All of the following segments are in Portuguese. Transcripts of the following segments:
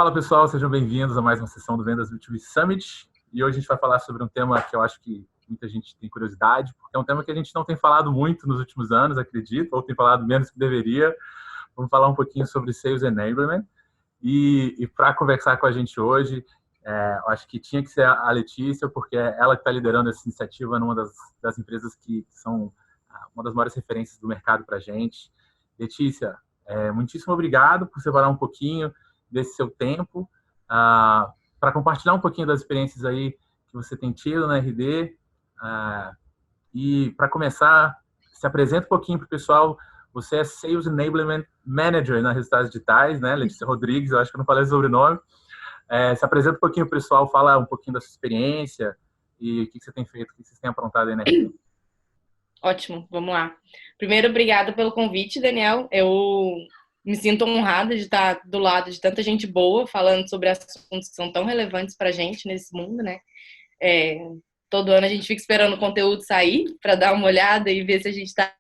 Fala pessoal, sejam bem-vindos a mais uma sessão do Vendas B2B Summit. E hoje a gente vai falar sobre um tema que eu acho que muita gente tem curiosidade, porque é um tema que a gente não tem falado muito nos últimos anos, acredito, ou tem falado menos que deveria. Vamos falar um pouquinho sobre Sales Enablement. E para conversar com a gente hoje, eu acho que tinha que ser a Letícia, porque é ela que está liderando essa iniciativa numa das empresas que são uma das maiores referências do mercado para a gente. Letícia, muitíssimo obrigado por separar um pouquinho desse seu tempo para compartilhar um pouquinho das experiências aí que você tem tido na RD. E para começar, se apresenta um pouquinho para o pessoal. Você é Sales Enablement Manager na Resultados Digitais, né? Letícia Rodrigues, eu acho que eu não falei o sobrenome. Se apresenta um pouquinho para o pessoal, fala um pouquinho da sua experiência e o que você tem feito, o que vocês têm aprontado aí na RD. Ótimo, vamos lá. Primeiro, obrigada pelo convite, Daniel. Eu me sinto honrada de estar do lado de tanta gente boa, falando sobre assuntos que são tão relevantes para a gente nesse mundo, né? Todo ano a gente fica esperando o conteúdo sair para dar uma olhada e ver se a gente está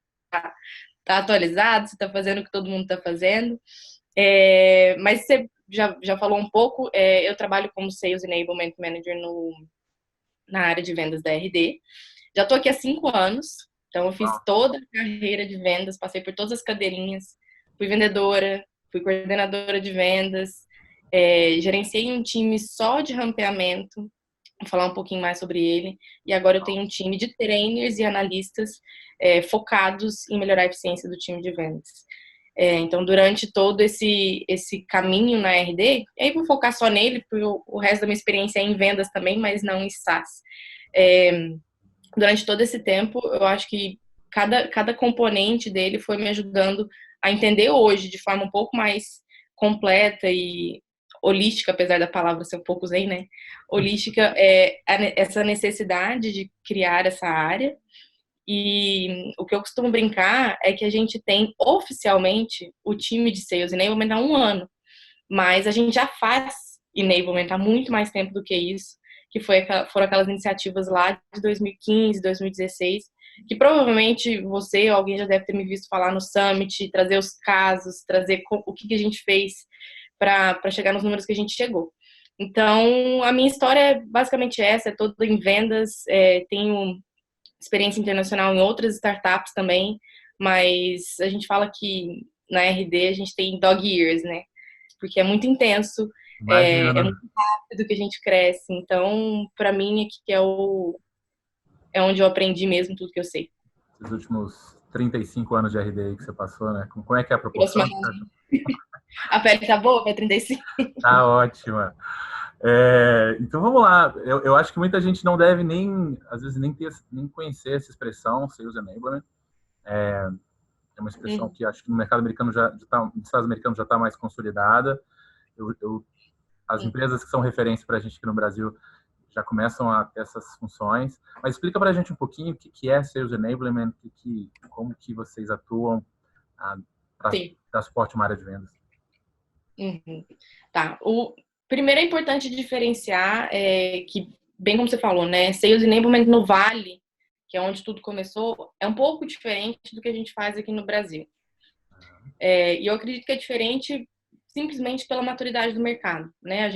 atualizado, se está fazendo o que todo mundo está fazendo. Mas você já falou um pouco, eu trabalho como Sales Enablement Manager na área de vendas da RD. Já estou aqui há 5 anos, então eu fiz toda a carreira de vendas, passei por todas as cadeirinhas, fui vendedora, fui coordenadora de vendas, gerenciei um time só de rampeamento, vou falar um pouquinho mais sobre ele, e agora eu tenho um time de trainers e analistas focados em melhorar a eficiência do time de vendas. Então, durante todo esse caminho na RD, aí vou focar só nele, porque o resto da minha experiência é em vendas também, mas não em SaaS. Durante todo esse tempo, eu acho que cada componente dele foi me ajudando a entender hoje, de forma um pouco mais completa e holística, apesar da palavra ser um pouco zen, né? Holística essa necessidade de criar essa área. E o que eu costumo brincar é que a gente tem oficialmente o time de Sales Enablement há 1 ano, mas a gente já faz Enablement há muito mais tempo do que isso, que foram aquelas iniciativas lá de 2015, 2016, que provavelmente você ou alguém já deve ter me visto falar no Summit, trazer os casos, trazer o que a gente fez para chegar nos números que a gente chegou. Então, a minha história é basicamente essa, é toda em vendas, tenho experiência internacional em outras startups também, mas a gente fala que na RD a gente tem dog years, né? Porque é muito intenso, é muito rápido que a gente cresce. Então, para mim, aqui é onde eu aprendi mesmo tudo que eu sei. Os últimos 35 anos de RD aí que você passou, né? Como é que é a proporção? A pele tá boa para 35? Tá ótima. Então vamos lá. Eu acho que muita gente não deve às vezes, nem conhecer essa expressão, Sales Enablement. É uma expressão que acho que no mercado americano nos Estados americanos já está mais consolidada. As empresas que são referência para a gente aqui no Brasil já começam a ter essas funções. Mas explica para a gente um pouquinho o que é Sales Enablement, como que vocês atuam para dar suporte a uma área de vendas. Tá. Primeiro é importante diferenciar que, bem como você falou, né, Sales Enablement no Vale, que é onde tudo começou, é um pouco diferente do que a gente faz aqui no Brasil. E eu acredito que é diferente simplesmente pela maturidade do mercado, né?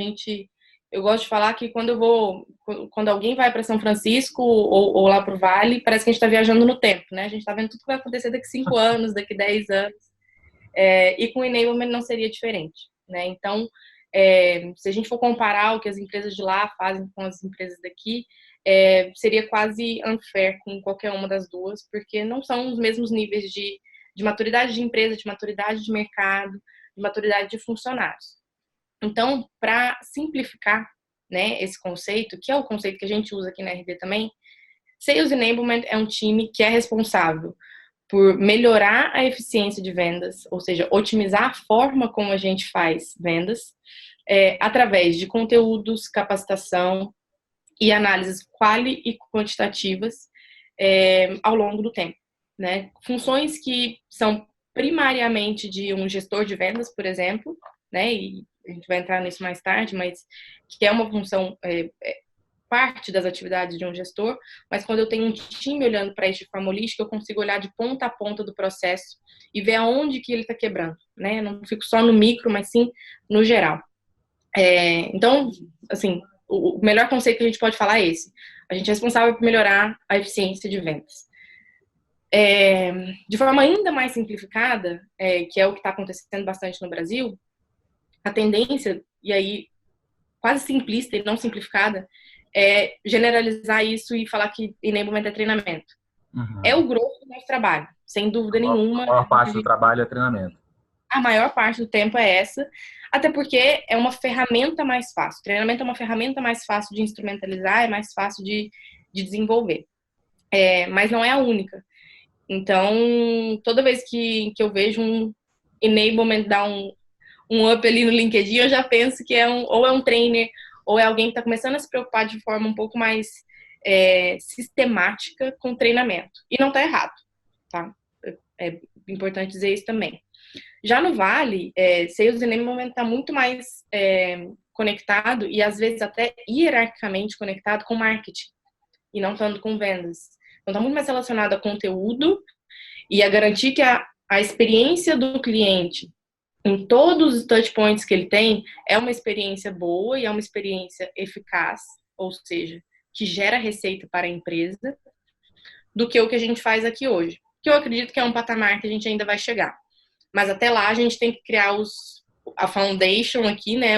Eu gosto de falar que quando alguém vai para São Francisco ou lá para o Vale, parece que a gente está viajando no tempo, né? A gente está vendo tudo que vai acontecer daqui 5 anos, daqui 10 anos. E com o Enablement não seria diferente, né? Então, se a gente for comparar o que as empresas de lá fazem com as empresas daqui, seria quase unfair com qualquer uma das duas, porque não são os mesmos níveis de maturidade de empresa, de maturidade de mercado, de maturidade de funcionários. Então, para simplificar, né, esse conceito, que é o conceito que a gente usa aqui na RD também, Sales Enablement é um time que é responsável por melhorar a eficiência de vendas, ou seja, otimizar a forma como a gente faz vendas, através de conteúdos, capacitação e análises quali e quantitativas ao longo do tempo, né? Funções que são primariamente de um gestor de vendas, por exemplo, né? E a gente vai entrar nisso mais tarde, mas que é uma função parte das atividades de um gestor, mas quando eu tenho um time olhando para isso de forma holística, eu consigo olhar de ponta a ponta do processo e ver aonde que ele está quebrando, né? Eu não fico só no micro, mas sim no geral. Então, assim, o melhor conceito que a gente pode falar é esse. A gente é responsável por melhorar a eficiência de vendas. De forma ainda mais simplificada, que é o que está acontecendo bastante no Brasil, a tendência, e aí quase simplista e não simplificada, é generalizar isso e falar que enablement é treinamento. É o grosso do nosso trabalho, sem dúvida nenhuma. A maior parte do trabalho é treinamento. A maior parte do tempo é essa, até porque é uma ferramenta mais fácil. O treinamento é uma ferramenta mais fácil de instrumentalizar, é mais fácil de desenvolver. Mas não é a única. Então, toda vez que eu vejo um enablement dar um up ali no LinkedIn, eu já penso que ou é um trainer, ou é alguém que está começando a se preocupar de forma um pouco mais sistemática com treinamento. E não está errado, tá? É importante dizer isso também. Já no Vale, Sales Enablement está muito mais conectado e às vezes até hierarquicamente conectado com marketing e não tanto com vendas. Então está muito mais relacionado a conteúdo e a garantir que a experiência do cliente em todos os touch points que ele tem é uma experiência boa e é uma experiência eficaz, ou seja, que gera receita para a empresa, do que o que a gente faz aqui hoje. Que eu acredito que é um patamar que a gente ainda vai chegar. Mas até lá a gente tem que criar a foundation aqui, né,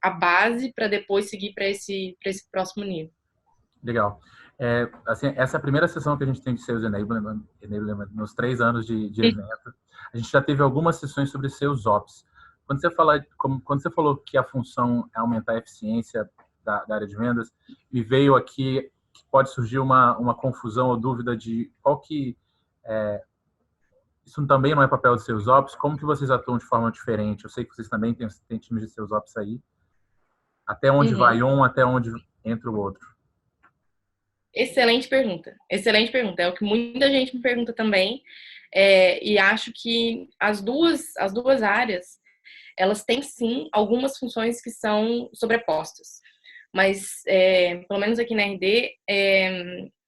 a base para depois seguir para esse próximo nível. Legal. Assim, essa primeira sessão que a gente tem de Sales Enablement nos 3 anos de evento, a gente já teve algumas sessões sobre Sales Ops. Quando você falou que a função é aumentar a eficiência da área de vendas, me veio aqui que pode surgir uma confusão ou dúvida de qual que isso também não é papel de Sales Ops. Como que vocês atuam de forma diferente? Eu sei que vocês também têm times de Sales Ops aí. Até onde vai um, até onde entra o outro? Excelente pergunta. Excelente pergunta. É o que muita gente me pergunta também. E acho que as duas áreas, elas têm sim algumas funções que são sobrepostas. Mas, pelo menos aqui na RD,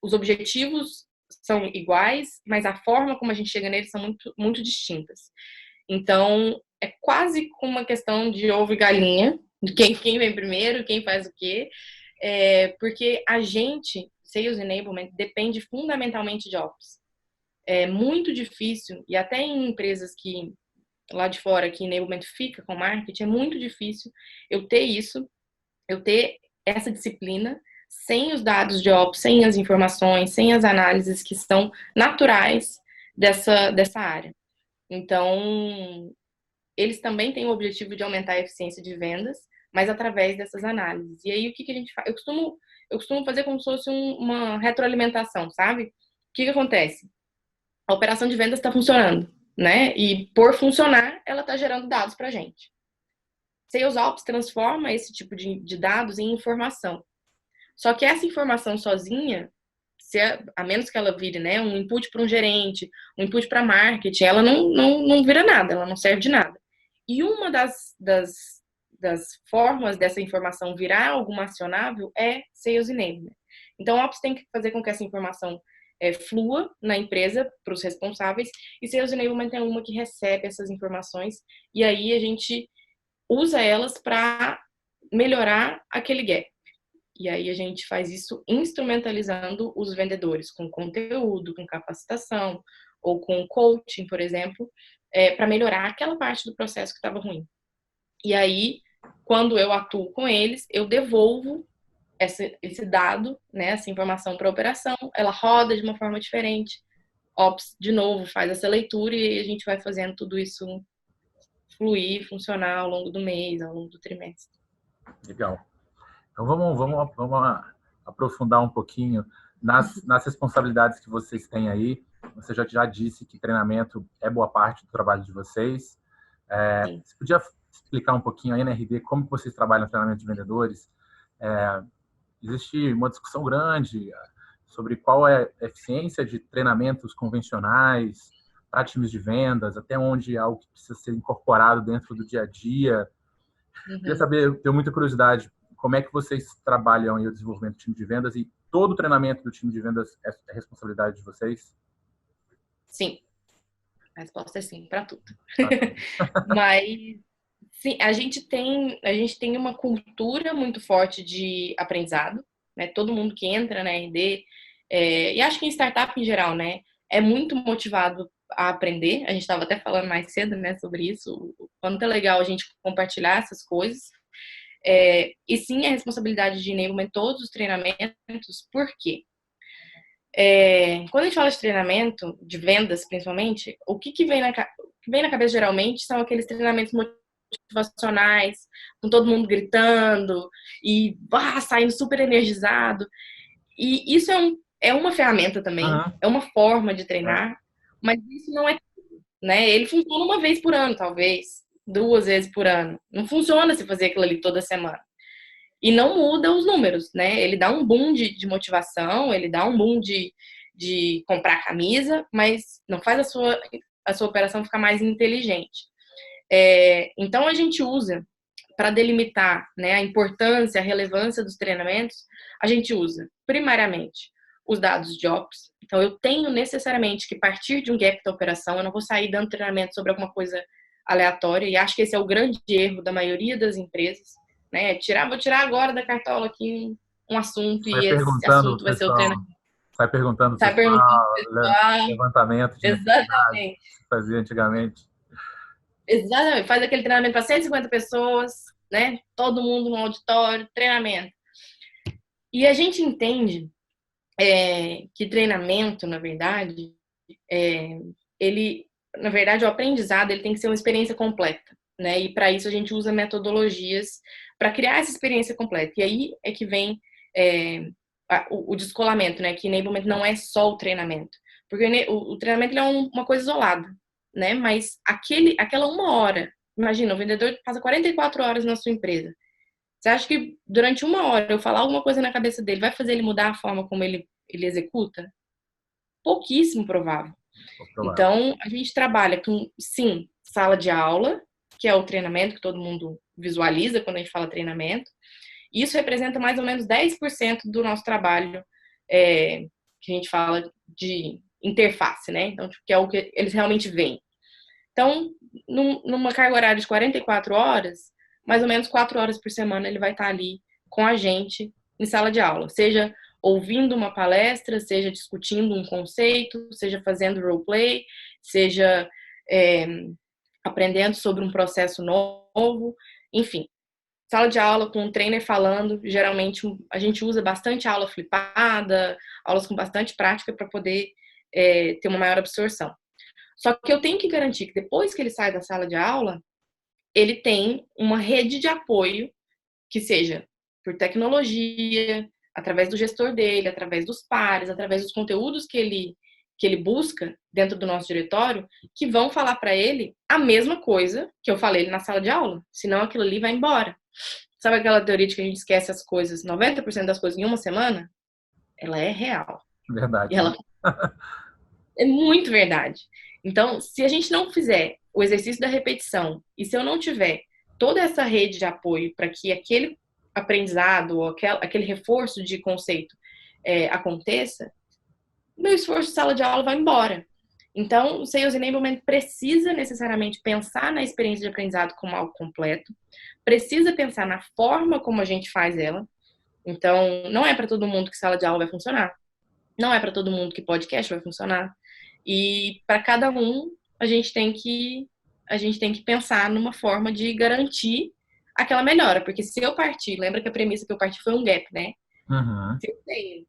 os objetivos são iguais, mas a forma como a gente chega neles são muito, muito distintas. Então, é quase como uma questão de ovo e galinha, de quem vem primeiro, quem faz o quê, porque a gente, Sales Enablement, depende fundamentalmente de Ops. É muito difícil, e até em empresas que, lá de fora, que Enablement fica com marketing, é muito difícil eu ter essa disciplina sem os dados de Ops, sem as informações, sem as análises que são naturais dessa área. Então, eles também têm o objetivo de aumentar a eficiência de vendas, mas através dessas análises. E aí, o que a gente faz? Eu costumo fazer como se fosse uma retroalimentação, sabe? O que acontece? A operação de vendas está funcionando, né? E por funcionar, ela está gerando dados para a gente. Sales Ops transforma esse tipo de dados em informação. Só que essa informação sozinha, a menos que ela vire, né, um input para um gerente, um input para marketing, ela não vira nada, ela não serve de nada. E uma das formas dessa informação virar algo acionável é Sales Enablement. Então, o Ops tem que fazer com que essa informação flua na empresa para os responsáveis, e Sales Enablement é uma que recebe essas informações, e aí a gente usa elas para melhorar aquele gap. E aí a gente faz isso instrumentalizando os vendedores com conteúdo, com capacitação ou com coaching, por exemplo, para melhorar aquela parte do processo que estava ruim. E aí, quando eu atuo com eles, eu devolvo esse dado, né, essa informação para a operação, ela roda de uma forma diferente. Ops, de novo, faz essa leitura e a gente vai fazendo tudo isso fluir, funcionar ao longo do mês, ao longo do trimestre. Legal. Então, vamos aprofundar um pouquinho nas responsabilidades que vocês têm aí. Você já disse que treinamento é boa parte do trabalho de vocês. Você podia explicar um pouquinho aí na RD como que vocês trabalham no treinamento de vendedores? Existe uma discussão grande sobre qual é a eficiência de treinamentos convencionais para times de vendas, até onde é algo que precisa ser incorporado dentro do dia a dia. Queria saber, tenho muita curiosidade, como é que vocês trabalham em o desenvolvimento do time de vendas e todo o treinamento do time de vendas é responsabilidade de vocês? Sim. A resposta é sim, para tudo. Mas Sim, a gente tem uma cultura muito forte de aprendizado, né? Todo mundo que entra na RD, e acho que em startup em geral, né, é muito motivado a aprender. A gente estava até falando mais cedo, né, sobre isso, o quanto é legal a gente compartilhar essas coisas. E sim, a responsabilidade de enablement em todos os treinamentos, por quê? Quando a gente fala de treinamento, de vendas principalmente, o que vem na cabeça geralmente são aqueles treinamentos motivacionais, com todo mundo gritando e saindo super energizado. E isso é uma ferramenta também, Uhum. é uma forma de É. treinar, mas isso não é tudo, né? Ele funciona uma vez por ano, talvez, 2 vezes por ano. Não funciona se fazer aquilo ali toda semana. E não muda os números, né? Ele dá um boom de motivação, ele dá um boom de comprar camisa, mas não faz a sua operação ficar mais inteligente. Então, a gente usa, para delimitar, né, a importância, a relevância dos treinamentos, a gente usa, primariamente, os dados de Ops. Então, eu tenho necessariamente que partir de um gap da operação, eu não vou sair dando treinamento sobre alguma coisa aleatória, e acho que esse é o grande erro da maioria das empresas, né? Vou tirar agora da cartola aqui um assunto, Sai e esse perguntando o assunto vai ser o pessoal, treinamento. sai perguntando o Sai perguntando pessoal, pro pessoal. levantamento de necessidade Exatamente. que se fazia antigamente. Exatamente. Faz aquele treinamento para 150 pessoas, né? Todo mundo no auditório, treinamento. E a gente entende que treinamento, na verdade, na verdade, o aprendizado ele tem que ser uma experiência completa, né? E para isso a gente usa metodologias para criar essa experiência completa. E aí é que vem o descolamento, né? Que enablement não é só o treinamento, porque o treinamento ele é uma coisa isolada, né? Mas aquela 1 hora, imagina, o vendedor passa 44 horas na sua empresa. Você acha que durante 1 hora eu falar alguma coisa na cabeça dele vai fazer ele mudar a forma como ele executa? Pouquíssimo provável. Provável. Então, a gente trabalha com, sim, sala de aula, que é o treinamento que todo mundo visualiza quando a gente fala treinamento. Isso representa mais ou menos 10% do nosso trabalho, que a gente fala de interface, né? Então, que é o que eles realmente veem. Então, numa carga horária de 44 horas, mais ou menos 4 horas por semana ele vai estar ali com a gente em sala de aula, seja ouvindo uma palestra, seja discutindo um conceito, seja fazendo roleplay, seja é, aprendendo sobre um processo novo, enfim. Sala de aula com um trainer falando, geralmente a gente usa bastante aula flipada, aulas com bastante prática para poder ter uma maior absorção. Só que eu tenho que garantir que depois que ele sai da sala de aula, ele tem uma rede de apoio que seja por tecnologia, através do gestor dele, através dos pares, através dos conteúdos que ele busca dentro do nosso diretório, que vão falar para ele a mesma coisa que eu falei na sala de aula, senão aquilo ali vai embora. Sabe aquela teoria de que a gente esquece as coisas, 90% das coisas em uma semana? Ela é real. E Verdade. ela é muito verdade. Então, se a gente não fizer o exercício da repetição e se eu não tiver toda essa rede de apoio para que aquele aprendizado ou aquele reforço de conceito aconteça, meu esforço de sala de aula vai embora. Então, o Sales Enablement precisa necessariamente pensar na experiência de aprendizado como algo completo, precisa pensar na forma como a gente faz ela. Então, não é para todo mundo que sala de aula vai funcionar. Não é para todo mundo que podcast vai funcionar. E para cada um, a gente tem que pensar numa forma de garantir aquela melhora. Porque se eu partir, lembra que a premissa que eu parti foi um gap, né? Uhum. Se eu tenho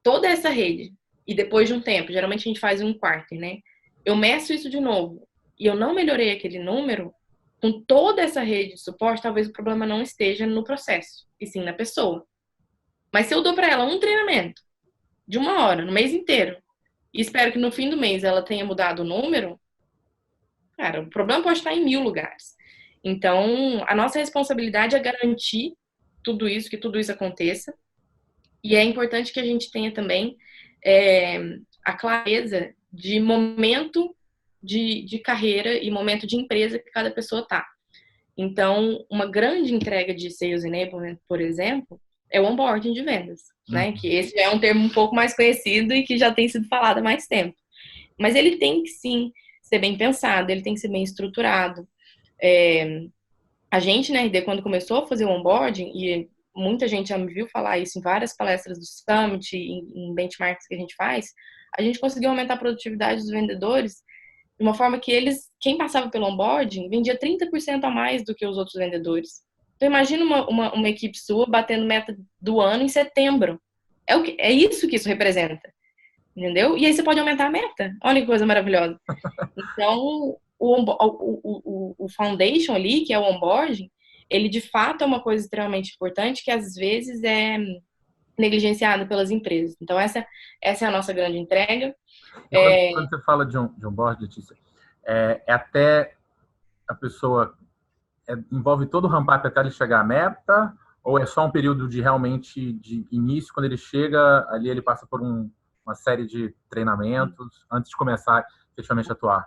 toda essa rede e depois de um tempo, geralmente a gente faz um quarter, né? Eu meço isso de novo e eu não melhorei aquele número, com toda essa rede de suporte, talvez o problema não esteja no processo, e sim na pessoa. Mas se eu dou para ela um treinamento de 1 hora, no mês inteiro, e espero que no fim do mês ela tenha mudado o número, cara, o problema pode estar em 1000 lugares. Então, a nossa responsabilidade é garantir que tudo isso aconteça. E é importante que a gente tenha também a clareza de momento de carreira e momento de empresa que cada pessoa está. Então, uma grande entrega de Sales Enablement, por exemplo, é o onboarding de vendas, né? Uhum. Que esse já é um termo um pouco mais conhecido e que já tem sido falado há mais tempo. Mas ele tem que, sim, ser bem pensado, ele tem que ser bem estruturado. A gente, na RD, quando começou a fazer o onboarding, e muita gente já me viu falar isso em várias palestras do Summit, em benchmarks que a gente faz, a gente conseguiu aumentar a produtividade dos vendedores de uma forma que eles, quem passava pelo onboarding, vendia 30% a mais do que os outros vendedores. Então, imagina uma equipe sua batendo meta do ano em setembro. É isso que isso representa, entendeu? E aí você pode aumentar a meta. Olha que coisa maravilhosa. Então, o foundation ali, que é o onboarding, ele de fato é uma coisa extremamente importante que às vezes é negligenciada pelas empresas. Então, essa é a nossa grande entrega. E quando você fala de um board, Letícia, é até a pessoa envolve todo o ramp-up até ele chegar à meta, ou é só um período de realmente de início, quando ele chega ali ele passa por uma série de treinamentos antes de começar efetivamente a atuar?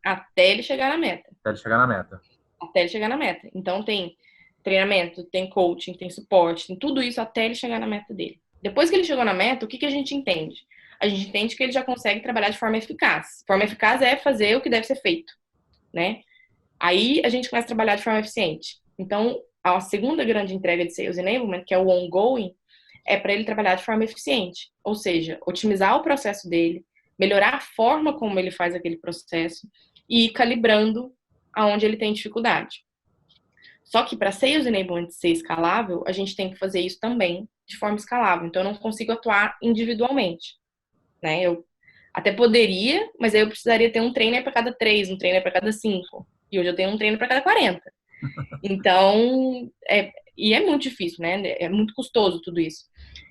Até ele chegar na meta. Até ele chegar na meta. Até ele chegar na meta. Então tem treinamento, tem coaching, tem suporte, tem tudo isso até ele chegar na meta dele. Depois que ele chegou na meta, o que a gente entende? A gente entende que ele já consegue trabalhar de forma eficaz. Forma eficaz é fazer o que deve ser feito, né? Aí a gente começa a trabalhar de forma eficiente. Então, a segunda grande entrega de Sales Enablement, que é o ongoing, é para ele trabalhar de forma eficiente. Ou seja, otimizar o processo dele, melhorar a forma como ele faz aquele processo e ir calibrando aonde ele tem dificuldade. Só que para Sales Enablement ser escalável, a gente tem que fazer isso também de forma escalável. Então, eu não consigo atuar individualmente, né? Eu até poderia, mas aí eu precisaria ter um trainer para cada 3, um trainer para cada 5. E hoje eu tenho um trainer para cada 40. Então, e é muito difícil, né? É muito custoso tudo isso.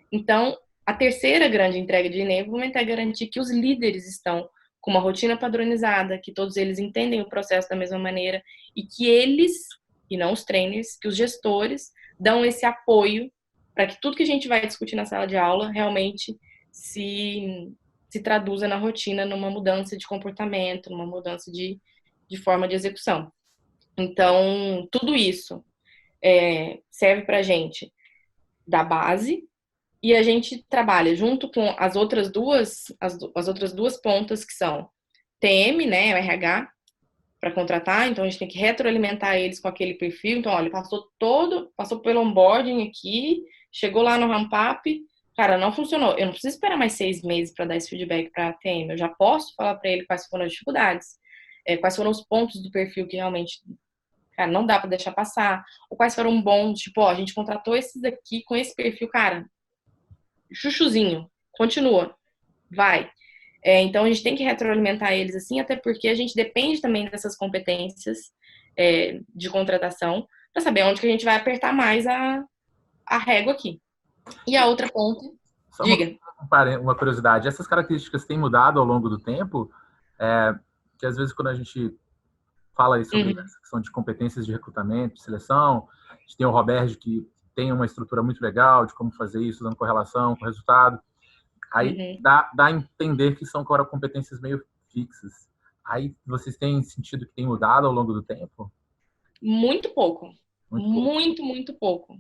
Então, a terceira grande entrega de enablement é garantir que os líderes estão com uma rotina padronizada, que todos eles entendem o processo da mesma maneira e que eles, e não os trainers, que os gestores dão esse apoio para que tudo que a gente vai discutir na sala de aula realmente se traduza na rotina, numa mudança de comportamento, numa mudança de forma de execução. Então, tudo isso serve para a gente da base e a gente trabalha junto com as outras duas pontas que são TM, né, o RH, para contratar. Então, a gente tem que retroalimentar eles com aquele perfil. Então, olha, passou pelo onboarding aqui, chegou lá no ramp-up, cara, não funcionou. Eu não preciso esperar mais 6 meses para dar esse feedback para a TM. Eu já posso falar para ele quais foram as dificuldades, quais foram os pontos do perfil que realmente, cara, não dá para deixar passar, ou quais foram bons, tipo, ó, a gente contratou esses aqui com esse perfil, cara, chuchuzinho, continua, vai. Então, a gente tem que retroalimentar eles assim, até porque a gente depende também dessas competências de contratação para saber onde que a gente vai apertar mais a régua aqui. E a outra ponta, Só diga. Uma curiosidade, essas características têm mudado ao longo do tempo, que às vezes quando a gente fala aí sobre essa questão de competências de recrutamento, de seleção, a gente tem o Roberto que tem uma estrutura muito legal de como fazer isso, dando correlação com o resultado. Aí dá a entender que são competências meio fixas. Aí vocês têm sentido que tem mudado ao longo do tempo? Muito pouco. Muito pouco.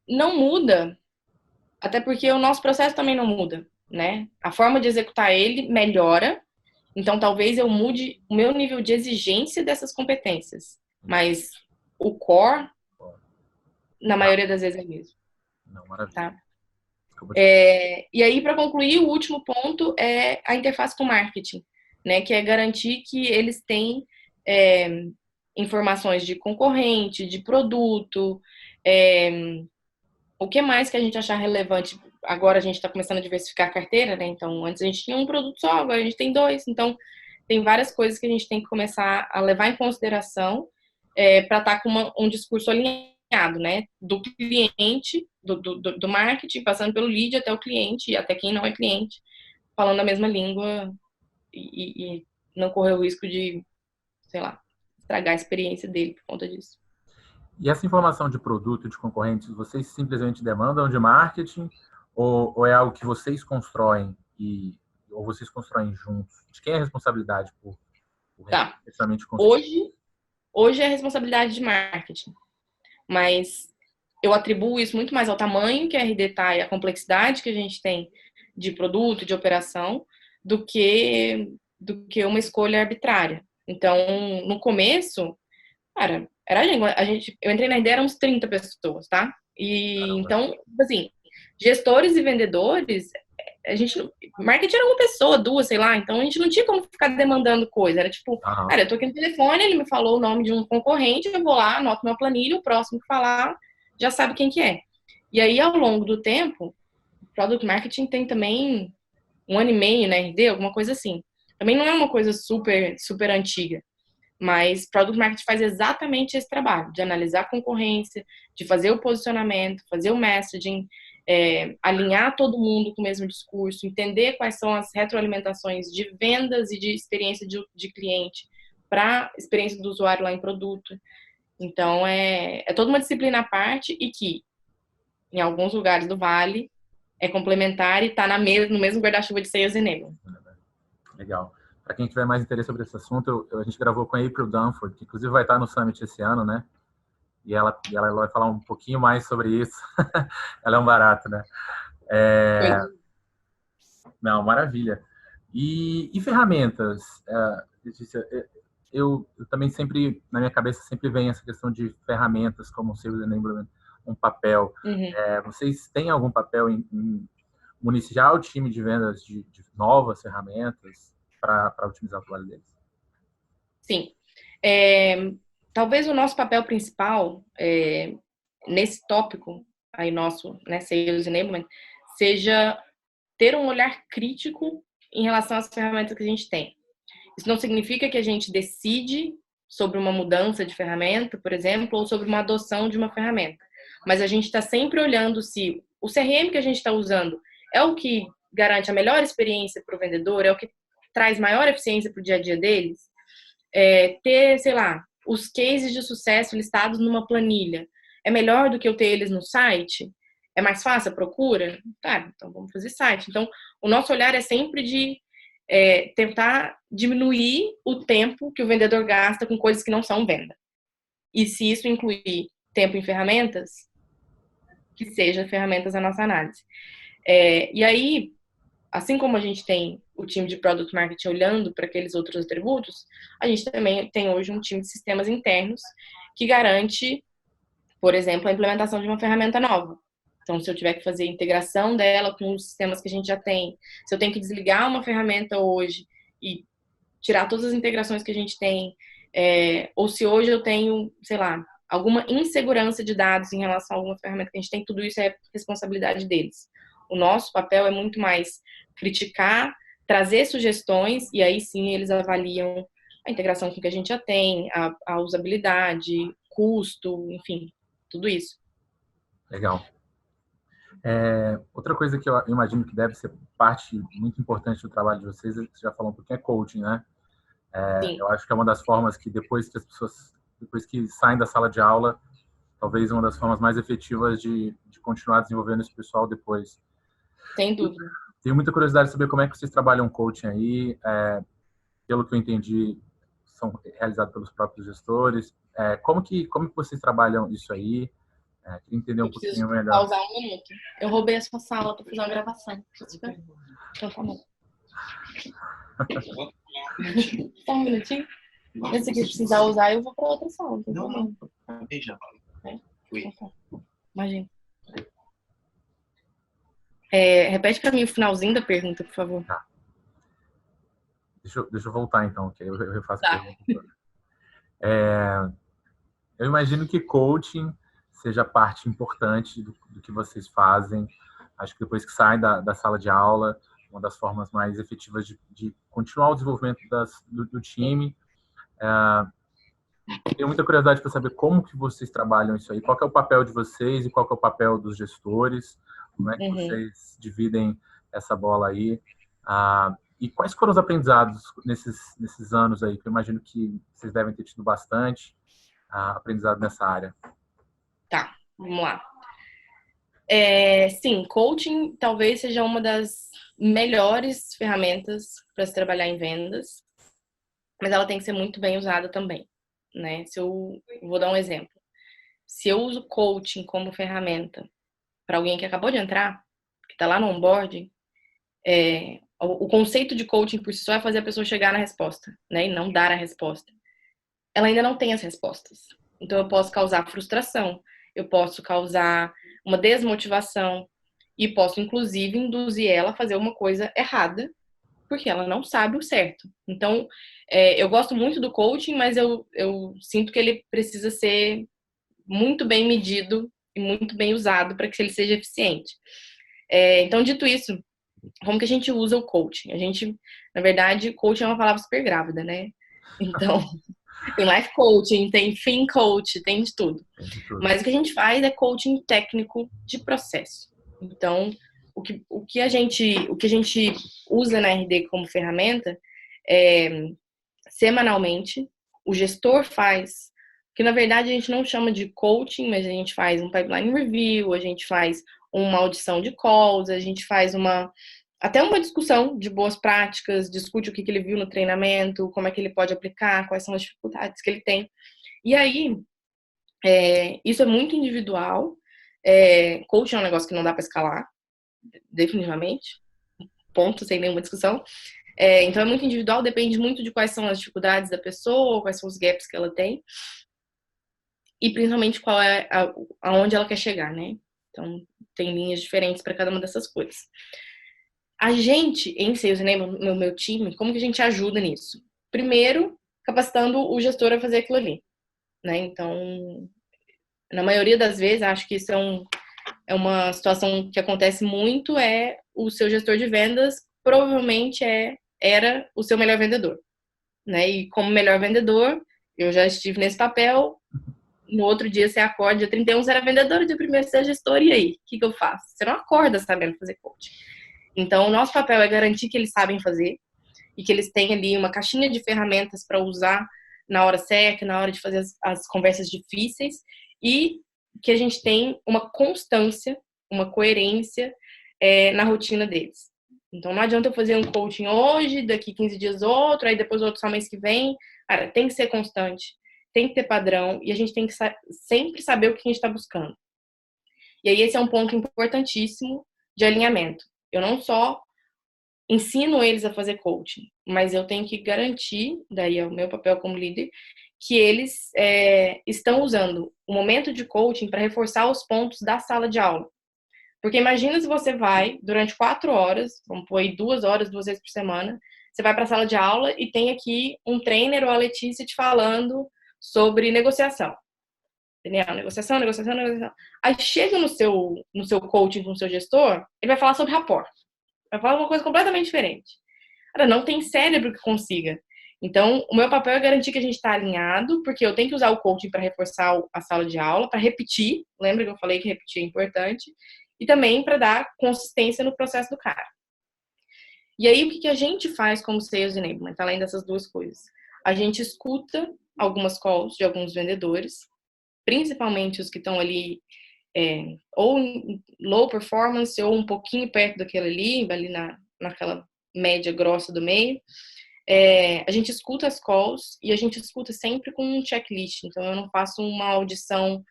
Não muda, até porque o nosso processo também não muda, né? A forma de executar ele melhora, então talvez eu mude o meu nível de exigência dessas competências, mas o core, na maioria das vezes, é mesmo. Não, maravilha. Tá? E aí, para concluir, o último ponto é a interface com o marketing, né? Que é garantir que eles têm informações de concorrente, de produto, o que mais que a gente achar relevante. Agora a gente está começando a diversificar a carteira, né? Então, antes a gente tinha um produto só, agora a gente tem 2. Então, tem várias coisas que a gente tem que começar a levar em consideração para estar com um discurso alinhado, né? Do cliente, do marketing, passando pelo lead até o cliente, e até quem não é cliente, falando a mesma língua e não correr o risco de, sei lá, estragar a experiência dele por conta disso. E essa informação de produto, de concorrentes, vocês simplesmente demandam de marketing ou é algo que vocês constroem ou vocês constroem juntos? De quem é a responsabilidade por tá. construir? Hoje é responsabilidade de marketing, mas eu atribuo isso muito mais ao tamanho que a RD tá e a complexidade que a gente tem de produto, de operação, do que uma escolha arbitrária. Então, no começo, cara, Era eu entrei na RD, eram uns 30 pessoas, tá? E Caramba. então, assim, gestores e vendedores, marketing era uma pessoa, duas, sei lá, então a gente não tinha como ficar demandando coisa. Era tipo, Aham. cara, eu tô aqui no telefone, ele me falou o nome de um concorrente, eu vou lá, anoto minha planilha, o próximo que falar já sabe quem que é. E aí, ao longo do tempo, Product Marketing tem também 1 ano e meio na RD, alguma coisa assim. Também não é uma coisa super, super antiga. Mas Product Marketing faz exatamente esse trabalho, de analisar a concorrência, de fazer o posicionamento, fazer o messaging, alinhar todo mundo com o mesmo discurso, entender quais são as retroalimentações de vendas e de experiência de cliente para a experiência do usuário lá em produto. Então, é toda uma disciplina à parte e que, em alguns lugares do Vale, é complementar e está no mesmo guarda-chuva de Sales Enablement. Legal. Para quem tiver mais interesse sobre esse assunto, a gente gravou com a April Dunford, que inclusive vai estar no Summit esse ano, né? E ela vai falar um pouquinho mais sobre isso. Ela é um barato, né? Não, maravilha. E ferramentas? Letícia, eu também sempre, na minha cabeça, sempre vem essa questão de ferramentas como o Sales Enablement, um papel. Uhum. Vocês têm algum papel em municiar o time de vendas de novas ferramentas para otimizar o trabalho deles? Sim. Talvez o nosso papel principal nesse tópico aí nosso, né, Sales Enablement, seja ter um olhar crítico em relação às ferramentas que a gente tem. Isso não significa que a gente decide sobre uma mudança de ferramenta, por exemplo, ou sobre uma adoção de uma ferramenta. Mas a gente está sempre olhando se o CRM que a gente está usando é o que garante a melhor experiência para o vendedor, é o que traz maior eficiência para o dia a dia deles. Ter, sei lá, os cases de sucesso listados numa planilha é melhor do que eu ter eles no site? É mais fácil a procura? Tá, então vamos fazer site. Então, o nosso olhar é sempre de tentar diminuir o tempo que o vendedor gasta com coisas que não são venda. E se isso incluir tempo em ferramentas, que seja ferramentas da nossa análise. E aí, assim como a gente tem o time de Product Marketing olhando para aqueles outros atributos, a gente também tem hoje um time de sistemas internos que garante, por exemplo, a implementação de uma ferramenta nova. Então, se eu tiver que fazer a integração dela com os sistemas que a gente já tem, se eu tenho que desligar uma ferramenta hoje e tirar todas as integrações que a gente tem, ou se hoje eu tenho, sei lá, alguma insegurança de dados em relação a alguma ferramenta que a gente tem, tudo isso é responsabilidade deles. O nosso papel é muito mais criticar, trazer sugestões, e aí sim eles avaliam a integração com o que a gente já tem, a usabilidade, custo, enfim, tudo isso. Legal. Outra coisa que eu imagino que deve ser parte muito importante do trabalho de vocês, você já falou um pouquinho, é coaching, né? Eu acho que é uma das formas que depois que saem da sala de aula, talvez uma das formas mais efetivas de continuar desenvolvendo esse pessoal depois. Sem dúvida. Tenho muita curiosidade de saber como é que vocês trabalham coaching aí. Pelo que eu entendi, são realizados pelos próprios gestores. Como que vocês trabalham isso aí? Queria entender um pouquinho melhor. Pausar 1 minuto. Eu roubei a sua sala para fazer uma gravação. Então tá bom. Só 1 minutinho? Se você precisar usar, eu vou para outra sala. Não. Imagina. Repete para mim o finalzinho da pergunta, por favor. Tá. Deixa eu voltar então, que eu refaço a pergunta. Eu imagino que coaching seja parte importante do que vocês fazem. Acho que depois que saem da sala de aula, uma das formas mais efetivas de continuar o desenvolvimento do time. Tenho muita curiosidade para saber como que vocês trabalham isso aí, qual que é o papel de vocês e qual que é o papel dos gestores, como é que vocês dividem essa bola aí. E quais foram os aprendizados nesses anos aí, que eu imagino que vocês devem ter tido bastante aprendizado nessa área. Tá, vamos lá. Sim, coaching talvez seja uma das melhores ferramentas para se trabalhar em vendas, mas ela tem que ser muito bem usada também, né? Vou dar um exemplo. Se eu uso coaching como ferramenta para alguém que acabou de entrar, que está lá no onboarding, o conceito de coaching por si só é fazer a pessoa chegar na resposta, né? E não dar a resposta. Ela ainda não tem as respostas. Então, eu posso causar frustração, eu posso causar uma desmotivação e posso, inclusive, induzir ela a fazer uma coisa errada, porque ela não sabe o certo. Então, eu gosto muito do coaching, mas eu sinto que ele precisa ser muito bem medido e muito bem usado para que ele seja eficiente. Então, dito isso, como que a gente usa o coaching? A gente, na verdade, coaching é uma palavra super grávida, né? Então, tem life coaching, tem fin coach, tem de tudo. Tem de tudo. Mas o que a gente faz é coaching técnico de processo. Então, o que a gente usa na RD como ferramenta é semanalmente, o gestor faz, que na verdade a gente não chama de coaching, mas a gente faz um pipeline review, a gente faz uma audição de calls, a gente faz até uma discussão de boas práticas, discute o que ele viu no treinamento, como é que ele pode aplicar, quais são as dificuldades que ele tem. E aí, isso é muito individual. Coaching é um negócio que não dá para escalar, definitivamente. Ponto, sem nenhuma discussão. Então é muito individual, depende muito de quais são as dificuldades da pessoa, quais são os gaps que ela tem. E principalmente qual é aonde ela quer chegar, né? Então, tem linhas diferentes para cada uma dessas coisas. A gente, em Sales Enablement, no meu time, como que a gente ajuda nisso? Primeiro, capacitando o gestor a fazer aquilo ali, né? Então, na maioria das vezes, acho que isso é uma situação que acontece muito, o seu gestor de vendas provavelmente era o seu melhor vendedor, né? E como melhor vendedor, eu já estive nesse papel. No outro dia você acorda, dia 31 você era vendedor, dia 1º você é gestor, e aí? O que eu faço? Você não acorda sabendo fazer coaching. Então, o nosso papel é garantir que eles sabem fazer e que eles têm ali uma caixinha de ferramentas para usar na hora certa, na hora de fazer as conversas difíceis, e que a gente tem uma constância, uma coerência na rotina deles. Então, não adianta eu fazer um coaching hoje, daqui 15 dias outro, aí depois outro só mês que vem. Cara, tem que ser constante, tem que ter padrão, e a gente tem que sempre saber o que a gente está buscando. E aí esse é um ponto importantíssimo de alinhamento. Eu não só ensino eles a fazer coaching, mas eu tenho que garantir, daí é o meu papel como líder, que eles estão usando o momento de coaching para reforçar os pontos da sala de aula. Porque imagina se você vai, durante 4 horas, vamos pôr aí 2 horas, 2 vezes por semana, você vai para a sala de aula e tem aqui um trainer ou a Letícia te falando sobre negociação. Entendeu? Negociação. Aí chega no seu coaching com o seu gestor, ele vai falar sobre rapport. Vai falar uma coisa completamente diferente. Cara, não tem cérebro que consiga. Então, o meu papel é garantir que a gente está alinhado, porque eu tenho que usar o coaching para reforçar a sala de aula, para repetir. Lembra que eu falei que repetir é importante? E também para dar consistência no processo do cara. E aí, o que a gente faz como Sales Enablement, além dessas duas coisas? A gente escuta algumas calls de alguns vendedores, principalmente os que estão ali ou em low performance ou um pouquinho perto daquele ali naquela média grossa do meio. A gente escuta as calls e a gente escuta sempre com um checklist. Então, eu não faço uma audição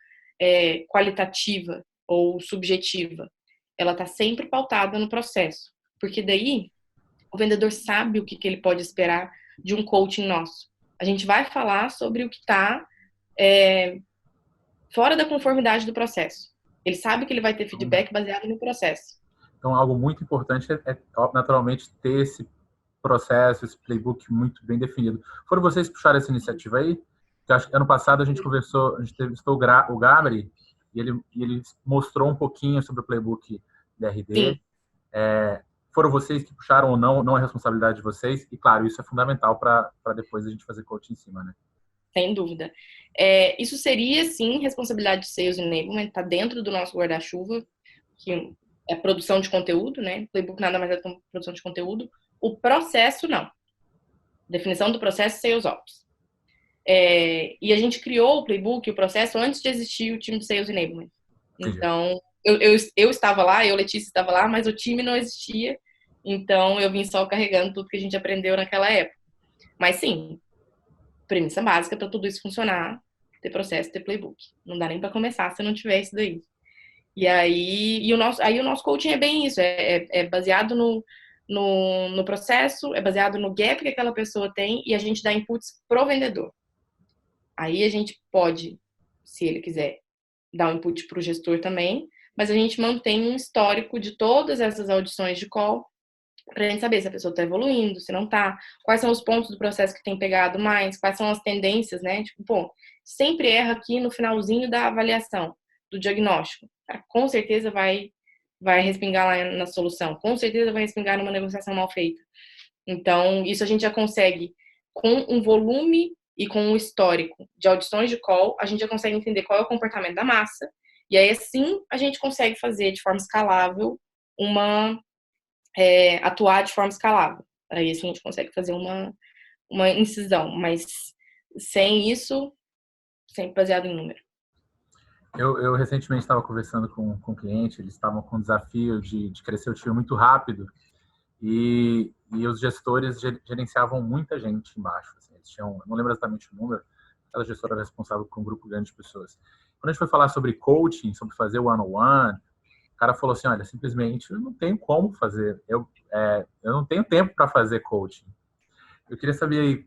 qualitativa ou subjetiva. Ela está sempre pautada no processo. Porque daí, o vendedor sabe o que ele pode esperar de um coaching nosso. A gente vai falar sobre o que está fora da conformidade do processo. Ele sabe que ele vai ter feedback baseado no processo. Então, algo muito importante é naturalmente ter esse processo, esse playbook muito bem definido. Foram vocês que puxaram essa iniciativa aí? Eu acho que ano passado a gente conversou, a gente entrevistou o Gabri e ele mostrou um pouquinho sobre o playbook da RD. Foram vocês que puxaram ou não? Não é responsabilidade de vocês. E, claro, isso é fundamental para depois a gente fazer coaching em cima, né? Sem dúvida. Isso seria, sim, responsabilidade de Sales Enablement, está dentro do nosso guarda-chuva, que é produção de conteúdo, né? Playbook nada mais é do que produção de conteúdo. O processo, não. Definição do processo, Sales Ops. E a gente criou o Playbook, o processo, antes de existir o time de Sales Enablement. Então, eu estava lá, Letícia, estava lá, mas o time não existia. Então, eu vim só carregando tudo que a gente aprendeu naquela época. Mas, sim, premissa básica para tudo isso funcionar, ter processo, ter playbook. Não dá nem para começar se não tiver isso daí. E aí, o nosso coaching é bem isso, é baseado no processo, é baseado no gap que aquela pessoa tem e a gente dá inputs pro vendedor. Aí a gente pode se ele quiser dar um input para o gestor também, mas a gente mantém um histórico de todas essas audições de call para a gente saber se a pessoa está evoluindo, se não está, quais são os pontos do processo que tem pegado mais, quais são as tendências, né? Tipo, pô, sempre erra aqui no finalzinho da avaliação, do diagnóstico. Cara, com certeza vai respingar lá na solução, com certeza vai respingar numa negociação mal feita. Então, isso a gente já consegue, com um volume e com um histórico de audições de call, a gente já consegue entender qual é o comportamento da massa, e aí assim a gente consegue fazer de forma escalável atuar de forma escalável. Aí assim a gente consegue fazer uma incisão, mas sem isso, sempre baseado em número. Eu recentemente estava conversando com um cliente, eles estavam com o desafio de crescer o time muito rápido e os gestores gerenciavam muita gente embaixo. Assim, eles tinham, não lembro exatamente o número, cada gestora era responsável por um grupo grande de pessoas. Quando a gente foi falar sobre coaching, sobre fazer one-on-one, o cara falou assim, olha, simplesmente eu não tenho como fazer, eu não tenho tempo para fazer coaching. Eu queria saber aí,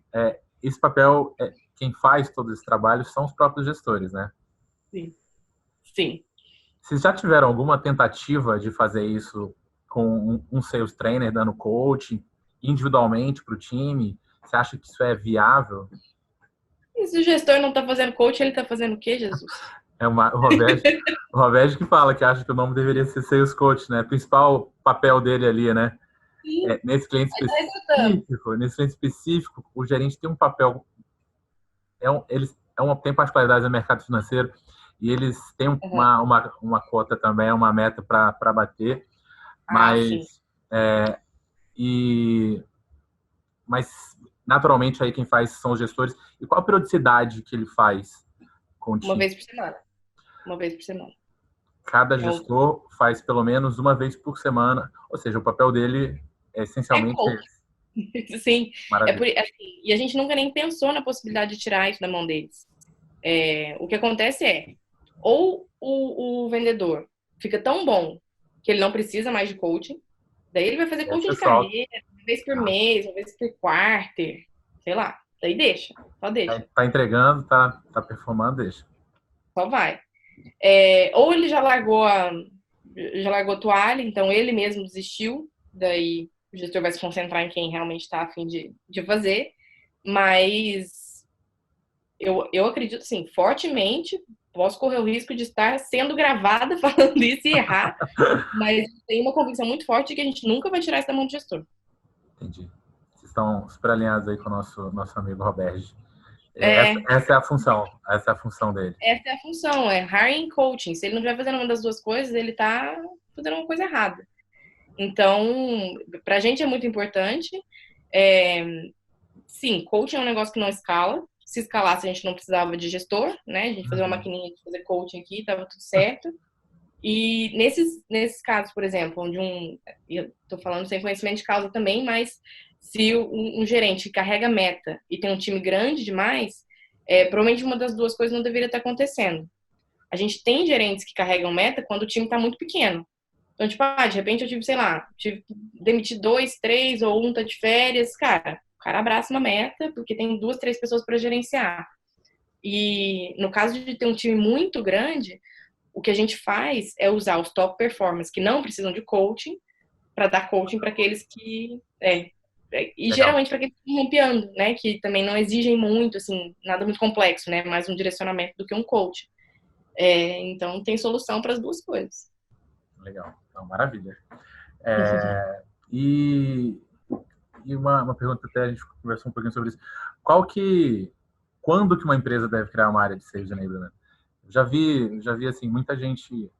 esse papel, quem faz todo esse trabalho são os próprios gestores, né? Sim. Sim. Vocês já tiveram alguma tentativa de fazer isso com um sales trainer dando coaching individualmente para o time? Você acha que isso é viável? E se o gestor não está fazendo coaching, ele está fazendo o quê, Jesus? O Roberge que fala que acha que o nome deveria ser sales coach, né? O principal papel dele ali, né? Nesse cliente específico, o gerente tem um papel, tem particularidades no mercado financeiro e eles têm uma cota também, uma meta para bater, mas mas naturalmente aí quem faz são os gestores. E qual a periodicidade que ele faz com o time? Uma vez por semana. Uma vez por semana. Cada gestor faz pelo menos uma vez por semana, ou seja, o papel dele é essencialmente esse. Sim, assim, e a gente nunca nem pensou na possibilidade de tirar isso da mão deles. O que acontece ou o vendedor fica tão bom que ele não precisa mais de coaching, daí ele vai fazer coaching de carreira, uma vez por mês, uma vez por quarter, sei lá, daí só deixa. Tá entregando, tá performando, deixa. Só vai. Ou ele já largou a toalha, então ele mesmo desistiu, daí o gestor vai se concentrar em quem realmente está a fim de fazer, mas eu acredito, assim, fortemente, posso correr o risco de estar sendo gravada falando isso e errar, mas tem uma convicção muito forte de que a gente nunca vai tirar isso da mão do gestor. Entendi. Vocês estão super alinhados aí com o nosso amigo Roberge. Essa é a função dele. Essa é a função, hiring coaching. Se ele não estiver fazendo uma das duas coisas, ele está fazendo uma coisa errada. Então, pra gente é muito importante. Sim, coaching é um negócio que não escala. Se escalasse, a gente não precisava de gestor, né? A gente fazia uma maquininha de fazer coaching aqui, tava tudo certo. E nesses casos, por exemplo, onde eu tô falando sem conhecimento de causa também, mas se um gerente carrega meta e tem um time grande demais, provavelmente uma das duas coisas não deveria estar acontecendo. A gente tem gerentes que carregam meta quando o time está muito pequeno. Então, tipo, de repente eu tive que demitir 2, 3 ou um tá de férias. Cara, o cara abraça uma meta porque tem 2, 3 pessoas para gerenciar. E no caso de ter um time muito grande, o que a gente faz é usar os top performers que não precisam de coaching para dar coaching para aqueles que... e geralmente para aqueles que estão rompeando, né? Que também não exigem muito, assim, nada muito complexo, né? Mais um direcionamento do que um coach. Então, tem solução para as duas coisas. Legal. Então, maravilha. E uma pergunta, até a gente conversou um pouquinho sobre isso. Quando que uma empresa deve criar uma área de Sales Enablement? Já vi assim, muita gente...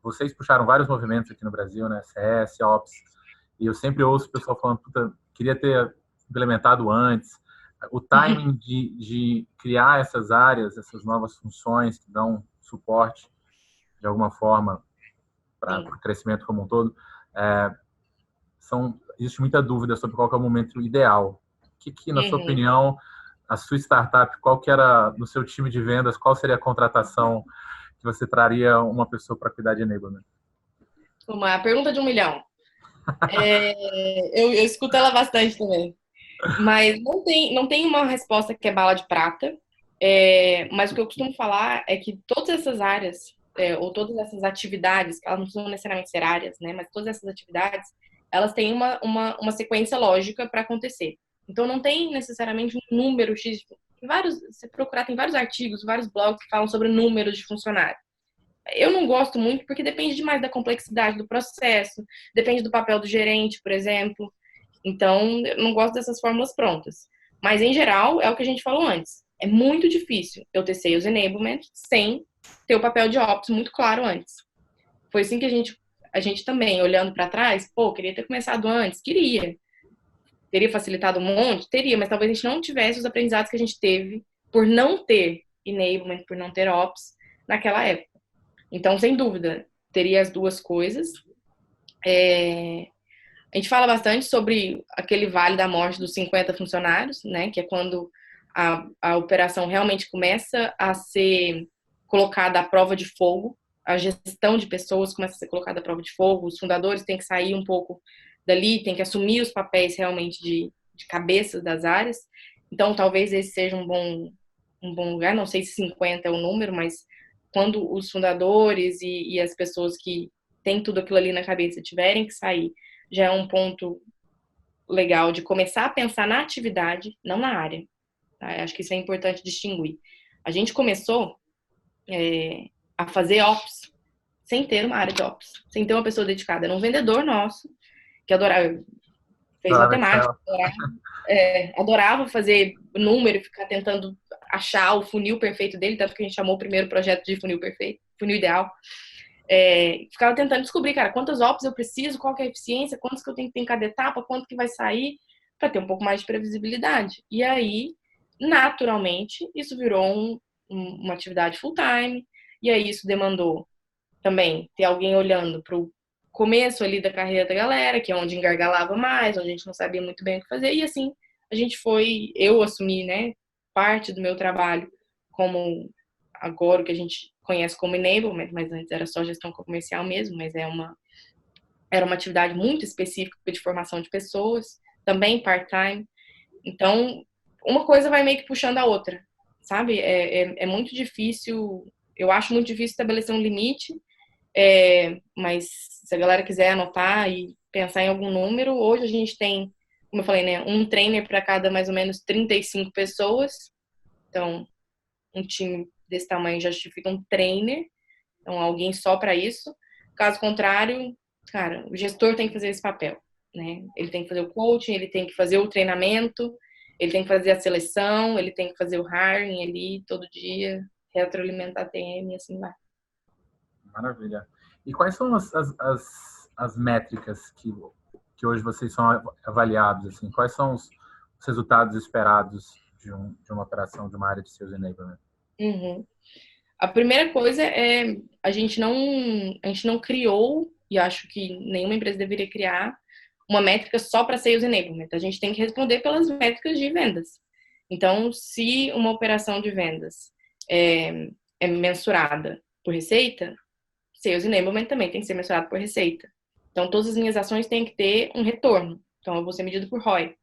Vocês puxaram vários movimentos aqui no Brasil, né? CS, Ops. E eu sempre ouço o pessoal falando, puta, queria ter implementado antes. O timing de criar essas áreas, essas novas funções que dão suporte, de alguma forma, para o crescimento como um todo, existe muita dúvida sobre qual que é o momento ideal. Na sua opinião, a sua startup, qual que era, no seu time de vendas, qual seria a contratação que você traria uma pessoa para cuidar de enablement? Uma pergunta de 1 milhão. Eu escuto ela bastante também. Mas não tem uma resposta que é bala de prata. Mas o que eu costumo falar é que todas essas áreas, ou todas essas atividades, que elas não precisam necessariamente ser áreas, né? Mas todas essas atividades, elas têm uma sequência lógica para acontecer. Então, não tem necessariamente um número X. Se procurar, tem vários artigos, vários blogs que falam sobre números de funcionários. Eu não gosto muito porque depende demais da complexidade do processo, depende do papel do gerente, por exemplo. Então, eu não gosto dessas fórmulas prontas. Mas, em geral, é o que a gente falou antes. É muito difícil eu ter Sales Enablement sem ter o papel de Ops muito claro antes. Foi assim que a gente também, olhando para trás, queria ter começado antes. Queria. Teria facilitado um monte? Teria, mas talvez a gente não tivesse os aprendizados que a gente teve por não ter Enablement, por não ter Ops naquela época. Então, sem dúvida, teria as duas coisas. A gente fala bastante sobre aquele vale da morte dos 50 funcionários, né? Que é quando a operação realmente começa a ser colocada à prova de fogo, a gestão de pessoas começa a ser colocada à prova de fogo, os fundadores têm que sair um pouco dali, têm que assumir os papéis realmente de cabeça das áreas. Então, talvez esse seja um bom lugar, não sei se 50 é o número, mas quando os fundadores e as pessoas que têm tudo aquilo ali na cabeça tiverem que sair, já é um ponto legal de começar a pensar na atividade, não na área. Tá? Eu acho que isso é importante distinguir. A gente começou a fazer Ops sem ter uma área de Ops, sem ter uma pessoa dedicada. Era um vendedor nosso que adorava, fez matemática, adorava fazer número, ficar tentando achar o funil perfeito dele, tanto que a gente chamou o primeiro projeto de funil perfeito, funil ideal. Ficava tentando descobrir, cara, quantas ops eu preciso, qual que é a eficiência, quantos que eu tenho que ter em cada etapa, quanto que vai sair, para ter um pouco mais de previsibilidade. E aí, naturalmente, isso virou uma atividade full-time, e aí isso demandou também ter alguém olhando para o começo ali da carreira da galera, que é onde engargalava mais, onde a gente não sabia muito bem o que fazer, e assim, eu assumi, né, parte do meu trabalho como agora o que a gente conhece como enablement, mas antes era só gestão comercial mesmo, mas era uma atividade muito específica de formação de pessoas, também part-time. Então, uma coisa vai meio que puxando a outra, sabe? É muito difícil, eu acho muito difícil estabelecer um limite, mas se a galera quiser anotar e pensar em algum número, hoje a gente tem, como eu falei, né, um trainer para cada mais ou menos 35 pessoas. Então, um time desse tamanho já justifica um trainer, então alguém só para isso. Caso contrário, cara, o gestor tem que fazer esse papel, né? Ele tem que fazer o coaching, ele tem que fazer o treinamento, ele tem que fazer a seleção, ele tem que fazer o hiring ali todo dia, retroalimentar a TM e assim vai. Maravilha. E quais são as métricas que hoje vocês são avaliados? Assim? Quais são os resultados esperados de uma operação, de uma área de Sales Enablement? Uhum. A primeira coisa é a gente não criou, e acho que nenhuma empresa deveria criar, uma métrica só para Sales Enablement. A gente tem que responder pelas métricas de vendas. Então, se uma operação de vendas é mensurada por receita, Sales Enablement também tem que ser mensurado por receita. Então, todas as minhas ações têm que ter um retorno. Então, eu vou ser medido por ROI.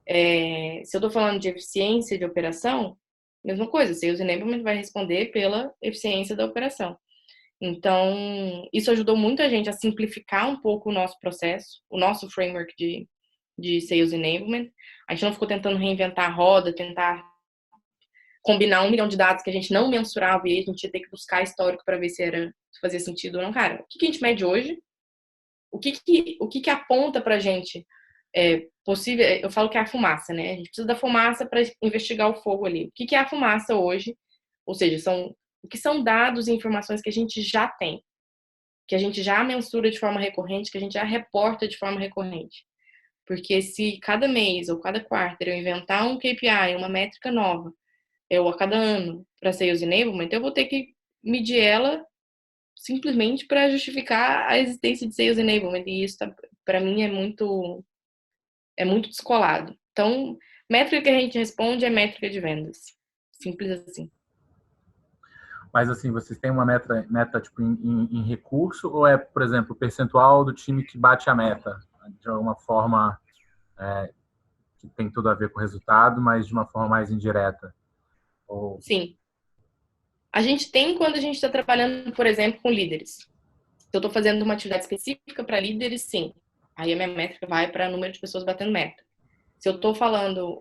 Se eu estou falando de eficiência de operação, mesma coisa, Sales Enablement vai responder pela eficiência da operação. Então, isso ajudou muito a gente a simplificar um pouco o nosso processo, o nosso framework de Sales Enablement. A gente não ficou tentando reinventar a roda, tentar combinar 1 milhão de dados que a gente não mensurava e a gente ia ter que buscar histórico para ver se fazia sentido ou não. Cara, o que a gente mede hoje? O que aponta para a gente possível? Eu falo que é a fumaça, né? A gente precisa da fumaça para investigar o fogo ali. O que é a fumaça hoje? Ou seja, o que são dados e informações que a gente já tem, que a gente já mensura de forma recorrente, que a gente já reporta de forma recorrente. Porque se cada mês ou cada quarto eu inventar um KPI, uma métrica nova, ou a cada ano para Sales Enablement, eu vou ter que medir ela simplesmente para justificar a existência de Sales Enablement. E isso, para mim, é muito descolado. Então, métrica que a gente responde é métrica de vendas. Simples assim. Mas, assim, vocês têm uma meta tipo, em recurso ou é, por exemplo, o percentual do time que bate a meta? De alguma forma que tem tudo a ver com o resultado, mas de uma forma mais indireta? Ou... Sim. A gente tem quando a gente está trabalhando, por exemplo, com líderes. Se eu estou fazendo uma atividade específica para líderes, sim. Aí a minha métrica vai para número de pessoas batendo meta. Se eu estou falando...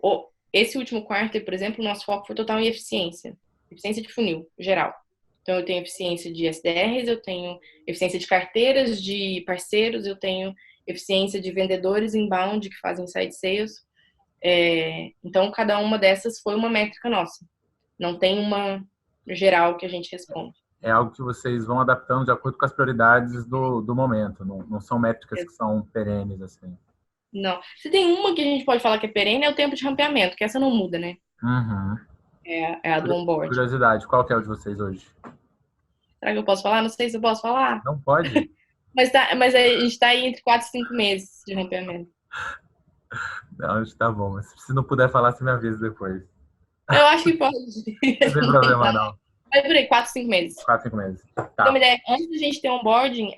esse último quarto, por exemplo, o nosso foco foi total em eficiência. Eficiência de funil, geral. Então, eu tenho eficiência de SDRs, eu tenho eficiência de carteiras de parceiros, eu tenho eficiência de vendedores inbound que fazem side sales. Então, cada uma dessas foi uma métrica nossa. Não tem uma geral que a gente responde. É algo que vocês vão adaptando de acordo com as prioridades do momento. Não são métricas que são perenes, assim. Não. Se tem uma que a gente pode falar que é perene, é o tempo de rampeamento, que essa não muda, né? Uhum. É a do onboard. Curiosidade, qual que é o de vocês hoje? Será que eu posso falar? Não sei se eu posso falar. Não pode? Mas a gente tá aí entre 4 e 5 meses de rampeamento. Não, tá bom. Mas se não puder falar, você me avisa depois. Eu acho que pode. Não tem problema, não. Mas por aí, 4, 5 meses. 4, 5 meses. Pra ter Tá. uma ideia, antes da gente ter onboarding,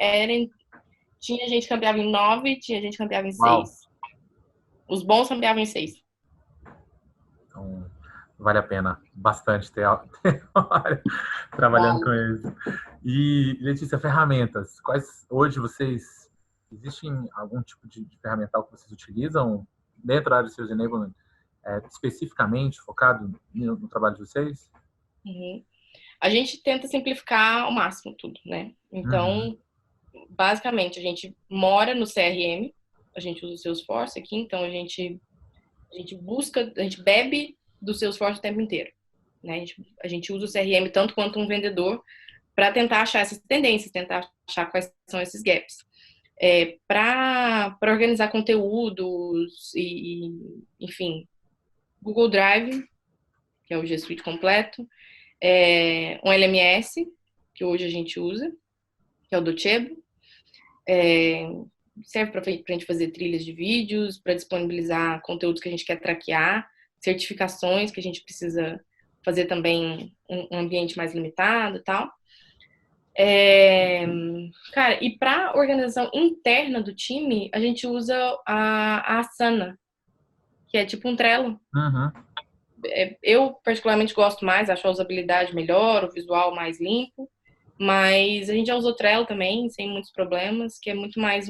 tinha gente que campeava em 9, tinha gente que campeava em 6. Uau. Os bons campeavam em 6. Então, vale a pena bastante ter hora trabalhando com eles. E, Letícia, ferramentas. Quais hoje vocês... Existe algum tipo de ferramental que vocês utilizam dentro da área de Sales Enablement, especificamente focado no trabalho de vocês? Uhum. A gente tenta simplificar ao máximo tudo, né? Então, basicamente, a gente mora no CRM, a gente usa o Salesforce aqui, então a gente busca, a gente bebe do Salesforce o tempo inteiro, né? A gente usa o CRM tanto quanto um vendedor para tentar achar essas tendências, tentar achar quais são esses gaps. Para organizar conteúdos e, enfim, Google Drive, que é o G Suite completo, um LMS, que hoje a gente usa, que é o Docebo, serve para a gente fazer trilhas de vídeos, para disponibilizar conteúdos que a gente quer traquear, certificações que a gente precisa fazer também um ambiente mais limitado e tal. Cara, e para organização interna do time, a gente usa a Asana, que é tipo um Trello. Uhum. Eu particularmente gosto mais, acho a usabilidade melhor, o visual mais limpo, mas a gente já usou Trello também, sem muitos problemas, que é muito mais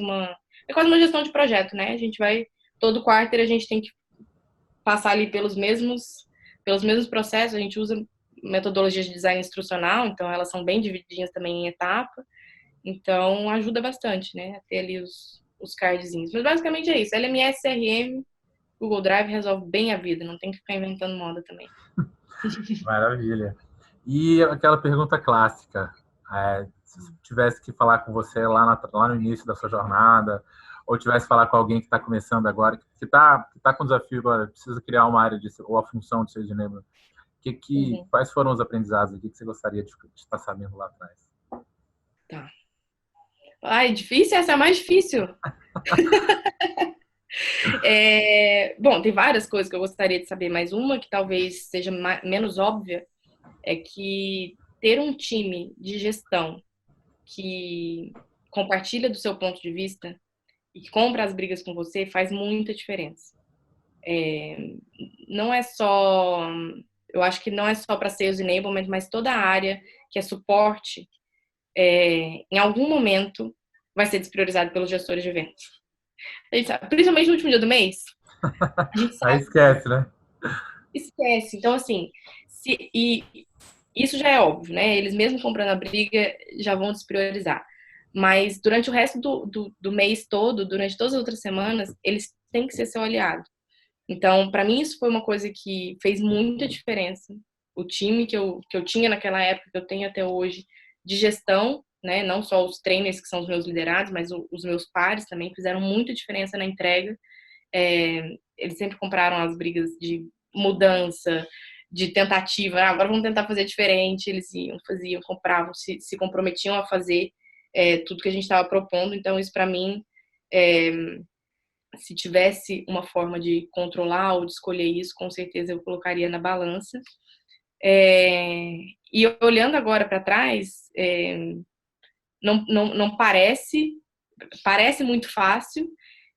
é quase uma gestão de projeto, né? A gente vai, todo quarter a gente tem que passar ali pelos mesmos processos, a gente usa metodologias de design instrucional, então elas são bem divididinhas também em etapa, então ajuda bastante, né? A ter ali os cardzinhos. Mas basicamente é isso, LMS, CRM, Google Drive resolve bem a vida, não tem que ficar inventando moda também. Maravilha. E aquela pergunta clássica, se eu tivesse que falar com você lá no início da sua jornada, ou tivesse que falar com alguém que está começando agora, que tá com desafio agora, precisa criar uma área ou a função de Sales Enablement, quais foram os aprendizados aqui que você gostaria de estar sabendo lá atrás? Tá. Ai, difícil? Essa é a mais difícil. Bom, tem várias coisas que eu gostaria de saber, mas uma que talvez seja menos óbvia é que ter um time de gestão que compartilha do seu ponto de vista e que compra as brigas com você faz muita diferença. Não é só... Eu acho que não é só para Sales Enablement, mas toda a área que é suporte, em algum momento, vai ser despriorizado pelos gestores de vendas. A gente sabe, principalmente no último dia do mês. A gente sabe, aí esquece, né? Esquece. Então, assim, isso já é óbvio, né? Eles mesmo comprando a briga já vão despriorizar. Mas durante o resto do mês todo, durante todas as outras semanas, eles têm que ser seu aliado. Então, para mim, isso foi uma coisa que fez muita diferença. O time que eu tinha naquela época, que eu tenho até hoje, de gestão, né? Não só os trainers, que são os meus liderados, mas os meus pares também fizeram muita diferença na entrega. Eles sempre compraram as brigas de mudança, de tentativa. Agora vamos tentar fazer diferente. Eles faziam, compravam, se comprometiam a fazer tudo que a gente estava propondo. Então, isso para mim, se tivesse uma forma de controlar ou de escolher isso, com certeza eu colocaria na balança. E olhando agora para trás, não parece muito fácil,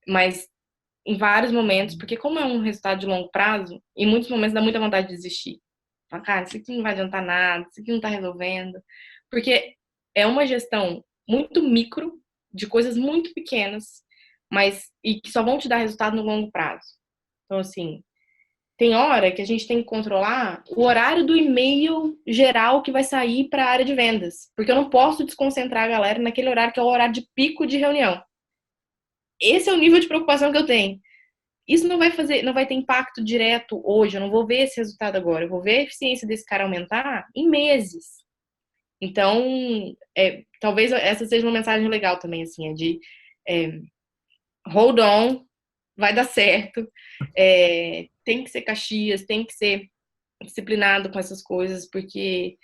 mas em vários momentos, porque como é um resultado de longo prazo, em muitos momentos dá muita vontade de desistir. Fala, cara, isso aqui não vai adiantar nada, isso aqui não tá resolvendo. Porque é uma gestão muito micro, de coisas muito pequenas, e que só vão te dar resultado no longo prazo. Então, assim, tem hora que a gente tem que controlar o horário do e-mail geral que vai sair para a área de vendas. Porque eu não posso desconcentrar a galera naquele horário que é o horário de pico de reunião. Esse é o nível de preocupação que eu tenho. Isso não vai ter impacto direto hoje, eu não vou ver esse resultado agora, eu vou ver a eficiência desse cara aumentar em meses. Então, talvez essa seja uma mensagem legal também, assim, é, hold on, vai dar certo, tem que ser Caxias, tem que ser disciplinado com essas coisas, porque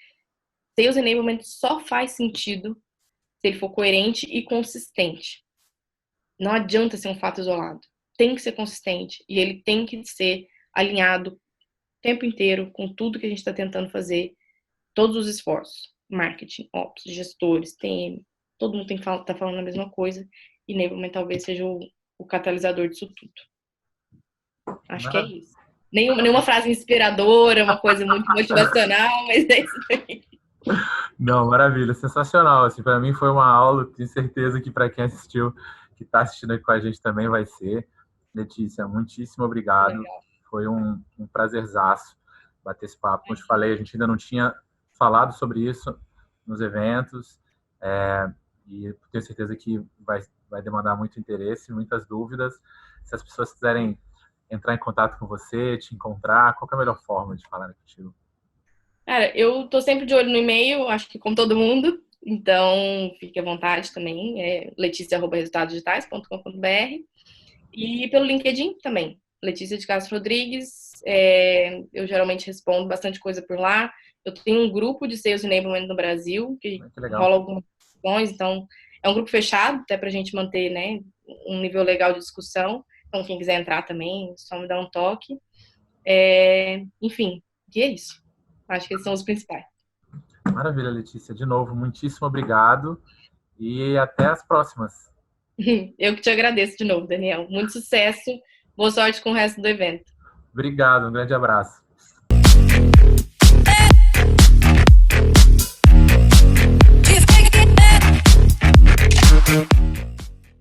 Sales Enablement só faz sentido se ele for coerente e consistente. Não adianta ser um fato isolado. Tem que ser consistente e ele tem que ser alinhado o tempo inteiro com tudo que a gente está tentando fazer, todos os esforços. Marketing, ops, gestores, TM, todo mundo tem que tá falando a mesma coisa e Enablement talvez seja o catalisador disso tudo. Acho que é isso. Nenhuma frase inspiradora, uma coisa muito motivacional, mas é isso aí. Não, maravilha, sensacional. Assim, para mim foi uma aula, tenho certeza que para quem assistiu, que está assistindo aqui com a gente também vai ser. Letícia, muitíssimo obrigado. Legal. Foi um prazerzaço bater esse papo. Como eu te falei, a gente ainda não tinha falado sobre isso nos eventos, e tenho certeza que vai demandar muito interesse, muitas dúvidas. Se as pessoas quiserem entrar em contato com você, te encontrar, qual é a melhor forma de falar contigo? Cara, eu tô sempre de olho no e-mail, acho que como todo mundo, então fique à vontade também, leticia@resultadosdigitais.com.br e pelo LinkedIn também, Letícia de Castro Rodrigues, eu geralmente respondo bastante coisa por lá. Eu tenho um grupo de Sales Enablement no Brasil, que rola algumas discussões, então é um grupo fechado, até pra gente manter, né, um nível legal de discussão. Então, quem quiser entrar também, só me dá um toque. Enfim, e é isso. Acho que esses são os principais. Maravilha, Letícia. De novo, muitíssimo obrigado e até as próximas. Eu que te agradeço de novo, Daniel. Muito sucesso. Boa sorte com o resto do evento. Obrigado, um grande abraço.